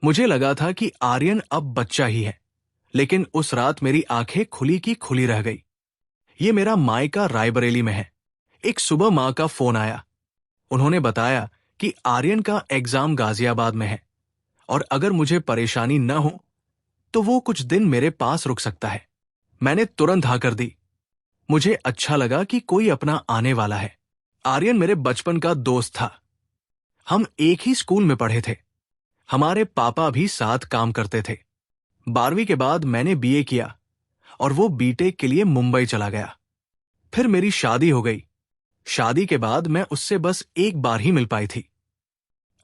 मुझे लगा था कि आर्यन अब बच्चा ही है, लेकिन उस रात मेरी आंखें खुली की खुली रह गई। ये मेरा मायका रायबरेली में है। एक सुबह माँ का फोन आया। उन्होंने बताया कि आर्यन का एग्जाम गाजियाबाद में है और अगर मुझे परेशानी न हो तो वो कुछ दिन मेरे पास रुक सकता है। मैंने तुरंत हाँ कर दी। मुझे अच्छा लगा कि कोई अपना आने वाला है। आर्यन मेरे बचपन का दोस्त था। हम एक ही स्कूल में पढ़े थे। हमारे पापा भी साथ काम करते थे। 12वीं के बाद मैंने बीए किया और वो बीटेक के लिए मुंबई चला गया। फिर मेरी शादी हो गई। शादी के बाद मैं उससे बस एक बार ही मिल पाई थी।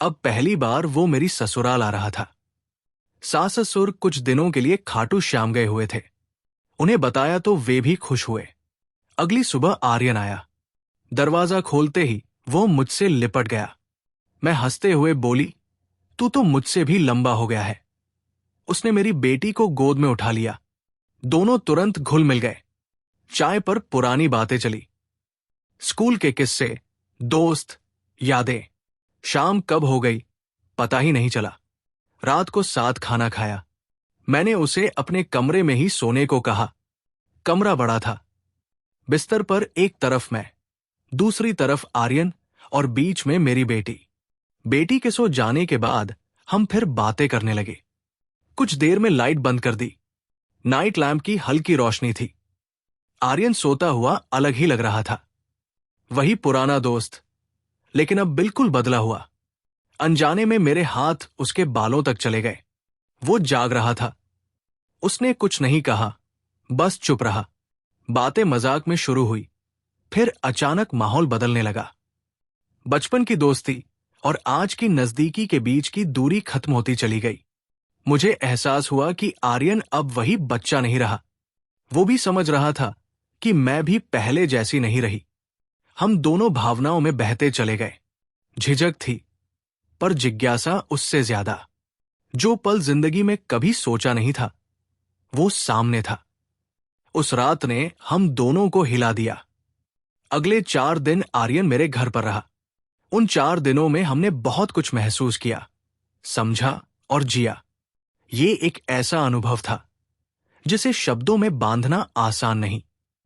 अब पहली बार वो मेरी ससुराल आ रहा था। सास ससुर कुछ दिनों के लिए खाटू श्याम गए हुए थे। उन्हें बताया तो वे भी खुश हुए। अगली सुबह आर्यन आया। दरवाजा खोलते ही वो मुझसे लिपट गया। मैं हंसते हुए बोली, तू तो मुझसे भी लंबा हो गया है। उसने मेरी बेटी को गोद में उठा लिया। दोनों तुरंत घुल मिल गए। चाय पर पुरानी बातें चली। स्कूल के किस्से, दोस्त, यादें। शाम कब हो गई पता ही नहीं चला। रात को साथ खाना खाया। मैंने उसे अपने कमरे में ही सोने को कहा। कमरा बड़ा था। बिस्तर पर एक तरफ मैं, दूसरी तरफ आर्यन और बीच में मेरी बेटी। बेटी के सो जाने के बाद हम फिर बातें करने लगे। कुछ देर में लाइट बंद कर दी। नाइट लैंप की हल्की रोशनी थी। आर्यन सोता हुआ अलग ही लग रहा था। वही पुराना दोस्त, लेकिन अब बिल्कुल बदला हुआ। अनजाने में मेरे हाथ उसके बालों तक चले गए। वो जाग रहा था। उसने कुछ नहीं कहा, बस चुप रहा। बातें मजाक में शुरू हुई, फिर अचानक माहौल बदलने लगा। बचपन की दोस्ती और आज की नजदीकी के बीच की दूरी खत्म होती चली गई। मुझे एहसास हुआ कि आर्यन अब वही बच्चा नहीं रहा। वो भी समझ रहा था कि मैं भी पहले जैसी नहीं रही। हम दोनों भावनाओं में बहते चले गए। झिझक थी, पर जिज्ञासा उससे ज्यादा। जो पल जिंदगी में कभी सोचा नहीं था, वो सामने था। उस रात ने हम दोनों को हिला दिया। अगले 4 दिन आर्यन मेरे घर पर रहा। उन 4 दिनों में हमने बहुत कुछ महसूस किया, समझा और जिया। ये एक ऐसा अनुभव था जिसे शब्दों में बांधना आसान नहीं।